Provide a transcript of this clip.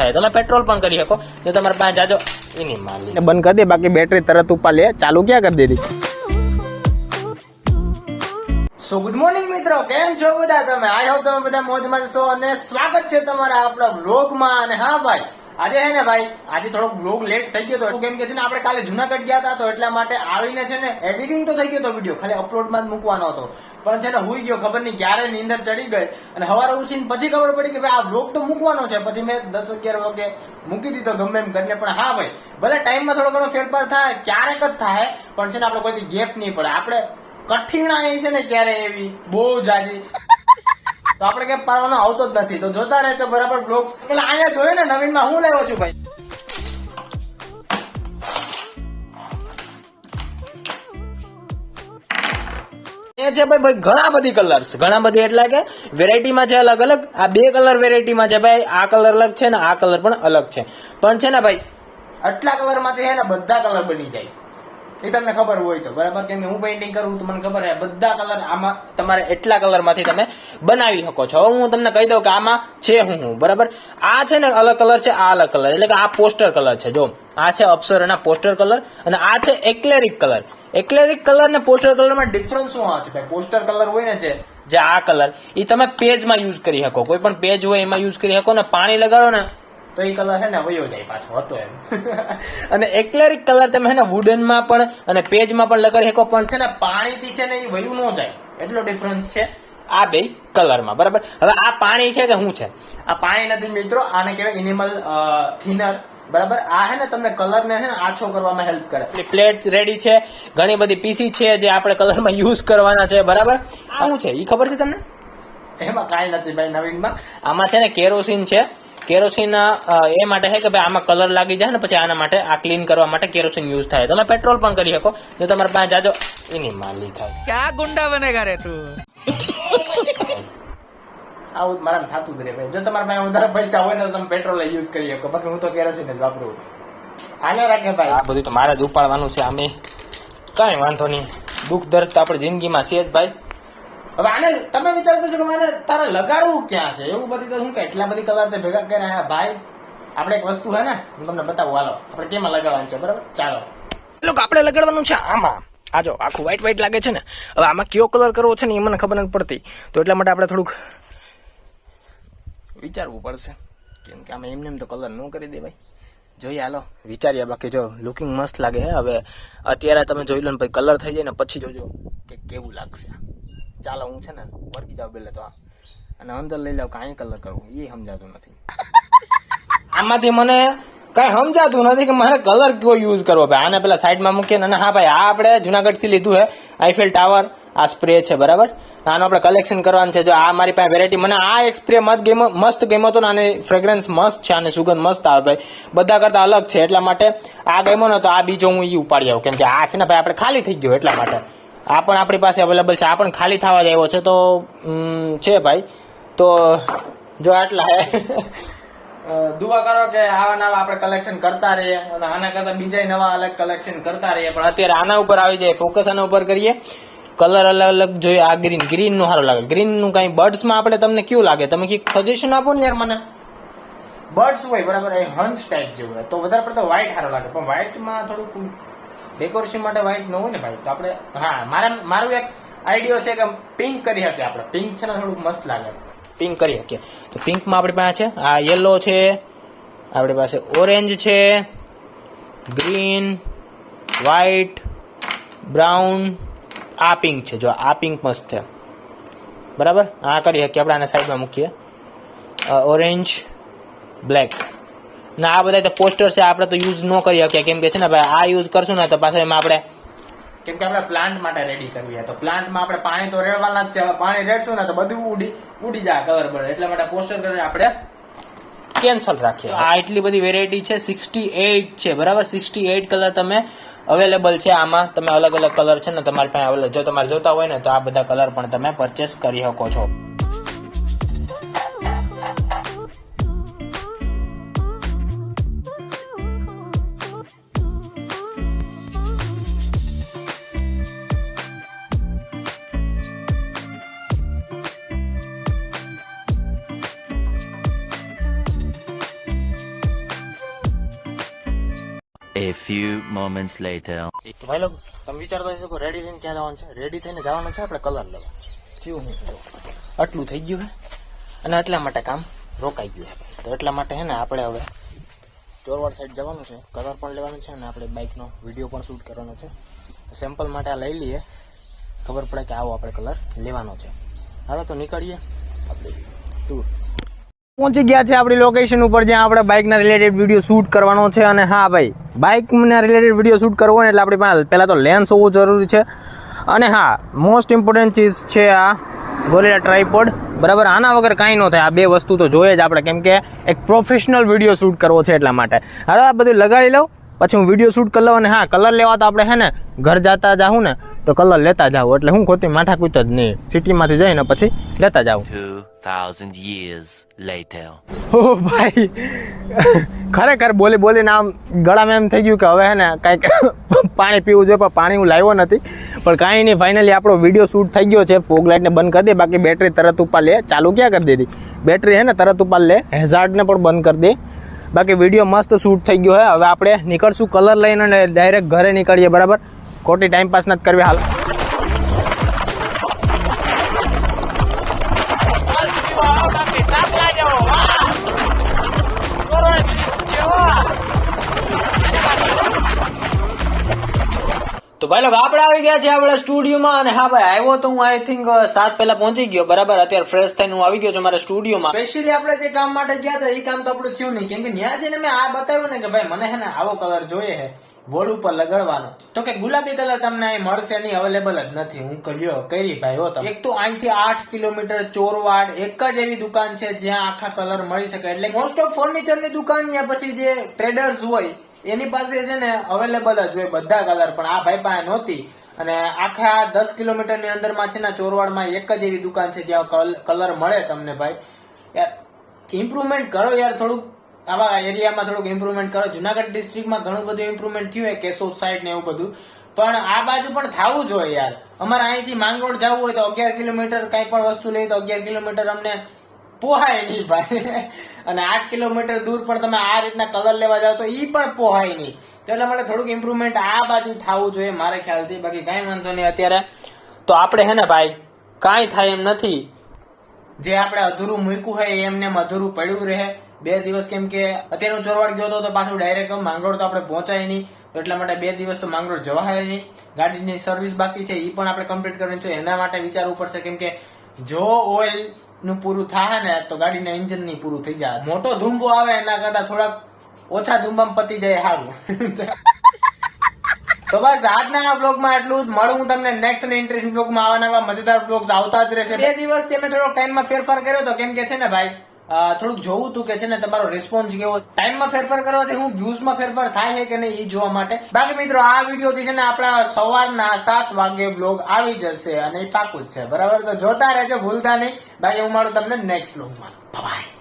થાય. તમે પેટ્રોલ પણ કરી શકો જો તમારે પાસે જાજો એની માલી બંધ કરી દે, બાકી બેટરી તરત ઉપર લે. ચાલુ ક્યાં કરી દીધી? સો ગુડ મોર્નિંગ મિત્રો, કેમ છો બધા તમે? આઈ હોપ તમે બધા મોજમાં છો અને સ્વાગત છે તમારા આપણા વ્લોગમાં. અને હા ભાઈ, આજે હે ને ભાઈ, આજે થોડોક વ્લોગ લેટ થઈ ગયો હતો કેમ કે છે ને આપણે કાલે જુનાગઢ ગયા હતા, તો એટલા માટે આવીને છે ને એડિટિંગ તો થઈ ગયો હતો, વિડીયો ખાલી અપલોડમાં જ મૂકવાનો હતો, પણ છે ને હુઈ ગયો, ખબર નહીં ક્યારે નીંદર ચડી ગઈ અને સવારે ઉઠીને પછી ખબર પડી કે ભાઈ આ વ્લોગ તો મૂકવાનો છે. પછી મેં 10-11 વાગે મૂકી દીધો ગમે એમ કરીને. પણ હા ભાઈ, ભલે ટાઈમમાં થોડો ઘણો ફેરફાર થાય, ક્યારેક જ થાય, પણ છે ને આપણે કોઈ ગેપ નહીં પડે. આપણે કઠિનાઈ છે ને ક્યારે એવી બહુ જાજી, તો આપણે કેમ પાડવાનો આવતો જ નથી. તો જોતા રહેજો બરાબર વ્લોગ્સ. એટલે અહીંયા જોયું ને નવીનમાં હું લેવો છું ભાઈ, એ છે ભાઈ ઘણા બધી કલર્સ, ઘણા બધી એટલે કે વેરાયટીમાં છે અલગ અલગ. આ 2 કલર વેરાયટીમાં છે ભાઈ. આ કલર અલગ છે ને આ કલર પણ અલગ છે. પણ છે ને ભાઈ આટલા કલર માંથી છે ને બધા કલર બની જાય, એ તમને ખબર હોય તો બરાબર. કેમ કે હું પેઇન્ટિંગ કરું તો મને ખબર છે બધા કલર આમાં તમારે એટલા કલર માંથી તમે બનાવી શકો છો. હવે હું તમને કહી દઉં કે આમાં છે હું બરાબર. આ છે ને અલગ કલર છે, આ અલગ કલર, એટલે કે આ પોસ્ટર કલર છે. જો આ છે અપ્સરાના પોસ્ટર કલર અને આ છે એક્લેરિક કલર. એક્લેરિક કલર ને પોસ્ટર કલરમાં ડિફરન્સ શું આવે છે ભાઈ? પોસ્ટર કલર હોય ને જે આ કલર, એ તમે પેજમાં યુઝ કરી શકો, કોઈ પણ પેજ હોય એમાં યુઝ કરી શકો ને પાણી લગાડો ને તો એ કલર છે ને વયો જાય પાછો હતો એમ. અને એક્લેરિક કલર તમે છે ને વુડનમાં પણ અને પેજમાં પણ લગાડી શકો, પણ છે ને પાણીથી છે ને એ વયું ન જાય, એટલો ડિફરન્સ છે આ બે કલરમાં બરાબર. હવે આ પાણી છે કે શું છે? આ પાણી નથી મિત્રો, આને કહેવાય એનિમલ થિનર બરાબર. આ હે ને તમને કલર ને આછો કરવામાં હેલ્પ કરે. પ્લેટ રેડી છે, ઘણી બધી પીસી છે જે આપણે કલરમાં યુઝ કરવાના છે બરાબર. આ શું છે એ ખબર છે તમને? એમાં કાંઈ નથી ભાઈ નવીનમાં. આમાં છે ને કેરોસીન છે. કેરોસીન એ માટે છે કે ભાઈ આમાં કલર લાગી જાય ને પછી આના માટે આ ક્લીન કરવા માટે કેરોસીન યુઝ થાય. તમે પેટ્રોલ પણ કરી શકો જો તમારે પાસે જાજો એની માલી થાય. ક્યાં ગુંડા બનેગા રે તું? આવું મારા થતું જ રે ભાઈ. જો તમારા પાસે વધારે પૈસા હોય ને તો તમે પેટ્રોલ યુઝ કરી શકો, બાકી હું તો કેરોસીન જ વાપરું. આને રાખે ભાઈ, આ બધું તો મારે જ ઉપાડવાનું છે. આમે કઈ વાંધો નહીં, દુઃખ દર્દ તો આપણી જિંદગીમાં છે જ ભાઈ. હવે આને તમે વિચારતો છો કે મારે તારે લગાડવું ક્યાં છે? એવું બધી તો શું કે એટલા બધી કલર ભેગા કર્યા ભાઈ. આપણે એક વસ્તુ હે ને હું તમને બતાવું, હાલો આપણે કેમાં લગાડવાનું છે બરાબર. ચાલો લોકો આપણે લગાડવાનું છે આમાં. આ જો આખું વ્હાઈટ વ્હાઈટ લાગે છે ને, હવે આમાં કયો કલર કરવો છે ને એ મને ખબર નથી પડતી, તો એટલા માટે આપણે થોડુંક વિચારવું પડશે. કેમ કે આમાં એમને તો કલર ન કરી દે ભાઈ. જોઈએ હાલો વિચારીએ. બાકી જો લુકિંગ મસ્ત લાગે હે. હવે અત્યારે તમે જોઈ લો ને ભાઈ, કલર થઈ જાય ને પછી જોજો કે કેવું લાગશે. ચાલો હું છે ને વર્ગી જાઉં પેલે તો અને અંદર લઈ જાઉં કાંઈ કલર કરવું એ સમજાતું નથી. આમાંથી મને કઈ સમજાતું નથી કે મારે કલર કયો યુઝ કરવો ભાઈ. આને પેલા સાઈડમાં મૂકીએ. અને હા ભાઈ, આ આપણે જુનાગઢ થી લીધું છે આઈફેલ ટાવર. આ સ્પ્રે છે બરાબર. આનું આપણે કલેક્શન કરવાનું છે. જો આ મારી પાસે વેરાયટી, મને આ એક સ્પ્રે મસ્ત ગમ્યો હતો ને આની ફ્રેગ્રન્સ મસ્ત છે અને સુગંધ મસ્ત આવે ભાઈ, બધા કરતા અલગ છે. એટલા માટે આ ગમ્યો ને તો આ બીજો હું એ ઉપાડી આવું. કેમ કે આ છે ને ભાઈ આપણે ખાલી થઈ ગયો, એટલા માટે આ પણ આપણી પાસે અવેલેબલ છે. આ પણ ખાલી થવા જ આવ્યો છે તો છે ભાઈ. તો જો આટલા હે દુઆ કરો કે આવા નવા આપણે કલેક્શન કરતા રહીએ અને આના કરતા બીજા નવા અલગ કલેક્શન કરતા રહીએ. પણ અત્યારે આના ઉપર આવી જાય, ફોકસ આના ઉપર કરીએ. કલર અલગ અલગ જોઈએ. આ ગ્રીન નું સારું લાગે. ગ્રીન નું કઈ બર્ડ્સમાં આપણે તમને કેવું લાગે? તમે કઈક સજેશન આપો ને યાર મને. બર્ડ્સ હોય બરાબર, એ હંસ ટાઈપ જેવું હોય તો વધારે પડતો વ્હાઈટ સારો લાગે. પણ વ્હાઈટમાં થોડુંક ડેકોરેશન માટે વ્હાઈટ ન હોય ને ભાઈ, તો આપણે મારું એક આઈડિયો છે કે પિંક કરી શકીએ આપણે. પિંક છે ને થોડુંક મસ્ત લાગે, પિંક કરી શકીએ. તો પિંકમાં આપણી પાસે છે આ યલો છે, આપણી પાસે ઓરેન્જ છે, ગ્રીન, વ્હાઈટ, બ્રાઉન, આ પિંક છે. જો આ પિંક મસ્ત છે બરાબર. આ કરી શકીએ આપણે, આને સાઈડમાં મૂકીએ. ઓરેન્જ, બ્લેક ના આ બધા તો પોસ્ટર છે, આપણે તો યુઝ ન કરી શકીએ. કેમ કે છે ને ભાઈ આ યુઝ કરશું ને તો પાછળ એમાં આપણે, કેમ કે આપણે પ્લાન્ટ માટે રેડી કરીએ તો પ્લાન્ટમાં આપણે પાણી તો રેડવાના જ છે. પાણી રેડશું ને તો બધું ઉડી જાય કલર બળે. એટલા માટે પોસ્ટર કરીને આપણે કેન્સલ રાખીએ. આ એટલી બધી વેરાયટી છે, 68 છે બરાબર. 68 કલર તમે અવેલેબલ છે આમાં. તમે અલગ અલગ કલર છે ને તમારી પાસે, જો તમારે જોતા હોય ને તો આ બધા કલર પણ તમે પરચેસ કરી શકો છો. A few moments later. તો ભાઈ લોકો તમે વિચારતા હશો કે રેડી થઈને ક્યાં જવાનું છે? રેડી થઈને જવાનું છે આપણે કલર લેવા. કેવું આટલું થઈ ગયું છે અને એટલા માટે કામ રોકાઈ ગયું છે ભાઈ. તો એટલા માટે હે ને આપણે હવે ચોરવાડ સાઈડ જવાનું છે, કલર પણ લેવાનું છે અને આપણે બાઇકનો વિડીયો પણ શૂટ કરવાનો છે. સેમ્પલ માટે આ લઈ લઈએ, ખબર પડે કે આવો આપણે કલર લેવાનો છે. હાલો તો નીકળીએ આપણે ટૂર. પહોંચી ગયા છે આપણી લોકેશન ઉપર જ્યાં આપણે બાઇકના રિલેટેડ વિડીયો શૂટ કરવાનો છે. અને હા ભાઈ, બાઇકના રિલેટેડ વિડીયો શૂટ કરવો હોય એટલે આપણી પાસે પહેલાં તો લેન્સ હોવું જરૂરી છે. અને હા, મોસ્ટ ઇમ્પોર્ટન્ટ ચીઝ છે આ ગોરિલા ટ્રાયપોડ. બરાબર, આના વગર કાંઈ ન થાય. આ બે વસ્તુ તો જોઈએ જ આપણે, કેમ કે એક પ્રોફેશનલ વિડીયો શૂટ કરવો છે એટલા માટે. હવે આ બધું લગાડી લઉં પછી હું વિડીયો શૂટ કરી લઉં. અને હા, કલર લેવા તો આપણે હે ને ઘર જતા જાઉં ને તો કલર લેતા જાઉં, એટલે હું ખોટી માથાકૂટ જ નહીં. સિટીમાંથી જઈને પછી લેતા જાઉં. 2000 years later. ઓ ભાઈ, ખરેખર બોલી બોલીને આમ ગળામાં એમ થઈ ગયું કે હવે હે ને કાંઈક પાણી પીવું જોઈએ, પણ પાણી હું લાવ્યો નથી. પણ કાંઈ નહીં, ફાઇનલી આપણો વિડીયો શૂટ થઈ ગયો છે. ફોગ લાઇટને બંધ કરી દે, બાકી બેટરી તરત ઉપર લે. ચાલુ ક્યાં કરી દીધી બેટરી? હે ને તરત ઉપર લે. હેઝાર્ડને પણ બંધ કરી દે. બાકી વિડીયો મસ્ત શૂટ થઈ ગયો હે. હવે આપણે નીકળશું કલર લઈને અને ડાયરેક્ટ ઘરે નીકળીએ. બરાબર, ખોટી ટાઈમપાસ નથી કરવી. હાલ તો ભાઈ લોકો આપણે આવી ગયા છે આપણા સ્ટુડિયોમાં. અને હા ભાઈ, આવ્યો તો હું આઈ થિંક 7 પહેલા પહોંચી ગયો. બરાબર, અત્યારે ફ્રેશ થઈને હું આવી ગયો છું મારા સ્ટુડિયોમાં. સ્પેશિયલી આપણે જે કામ માટે ગયા હતા એ કામ તો આપણું થયું નહીં, કેમ કે ત્યાં જઈને મેં આ બતાવ્યું ને કે ભાઈ મને હે ને આવો કલર જોઈએ છે વોલ ઉપર લગાડવાનો. તો કે ગુલાબી કલર તમને અહીં મળશે નહીં, અવેલેબલ જ નથી. હું કર્યો કરી ભાઈ હો. તમે એક તો અહીંથી 8 કિલોમીટર ચોરવાડ એક જ એવી દુકાન છે જ્યાં આખા કલર મળી શકે. એટલે મોસ્ટ ઓફ ફર્નિચરની દુકાન યા પછી જે ટ્રેડર્સ હોય એની પાસે છે ને અવેલેબલ જ હોય બધા કલર, પણ આ ભાઈ પાસે નહોતી. અને આખા 10 કિલોમીટરની અંદરમાં છે ને ચોરવાડમાં એક જ એવી દુકાન છે જ્યાં કલર મળે તમને. ભાઈ યાર ઇમ્પ્રુવમેન્ટ કરો યાર, થોડુંક આવા એરિયામાં થોડુંક ઇમ્પ્રુવમેન્ટ કરો. જુનાગઢ ડિસ્ટ્રિક્ટમાં ઘણું બધું ઇમ્પ્રુવમેન્ટ થયું હોય, કેશોદ સાઈડ ને એવું બધું, પણ આ બાજુ પણ થવું જોઈએ યાર. અમારે અહીંથી માંગરોળ જવું હોય તો 11 કિલોમીટર કઈ પણ વસ્તુ લઈ તો 11 કિલોમીટર અમને પોહાય નહીં ભાઈ. અને 8 કિલોમીટર દૂર પણ તમે આ રીતના કલર લેવા જાવ તો ઈ પણ પોહાય નહીં. તો એટલે માટે થોડુંક ઇમ્પ્રુવમેન્ટ આ બાજુ થવું જોઈએ મારે ખ્યાલથી. બાકી કાંઈ વાંધો નહીં. અત્યારે તો આપણે હે ને ભાઈ કાંઈ થાય એમ નથી. જે આપણે અધૂરું મૂક્યું હોય એમને અધૂરું પડ્યું રહે 2 દિવસ. કેમ કે અત્યારે હું ચોરવાડ ગયો હતો તો પાછું ડાયરેક્ટ માંગરોળ તો આપણે પહોંચાય નહીં, એટલા માટે 2 દિવસ તો માંગરોળ જવાય નહીં. ગાડીની સર્વિસ બાકી છે, એ પણ આપણે કમ્પ્લીટ કરવાની છે. એના માટે વિચારવું પડશે, કેમ કે જો ઓઇલ નું પૂરું થાય ને તો ગાડીના એન્જિન ની પૂરું થઈ જાય. મોટો ધુંબો આવે એના કરતા થોડાક ઓછા ધુંબામાં પતી જાય સારું. તો બસ આજના બ્લોગમાં એટલું જ. મળું હું તમને નેક્સ્ટ અને ઇન્ટરેસ્ટિંગ બ્લોગમાં. આવા નવા મજેદાર બ્લોગ્સ આવતા જ રહેશે. 2 દિવસથી અમે થોડોક ટાઈમમાં ફેરફાર કર્યો હતો, કેમ કે છે ને ભાઈ થોડુંક જોવું હતું કે છે ને તમારો રિસ્પોન્સ કેવો. ટાઈમમાં ફેરફાર કરવાથી હું વ્યુઝમાં ફેરફાર થાય છે કે નહીં એ જોવા માટે. બાકી મિત્રો આ વિડીયોથી છે ને આપણા સવારના 7 વાગે બ્લોગ આવી જશે અને એ પાકું જ છે. બરાબર, તો જોતા રહેજો, ભૂલતા નહીં. બાકી હું મળું તમને નેક્સ્ટ બ્લોગમાં. બાય.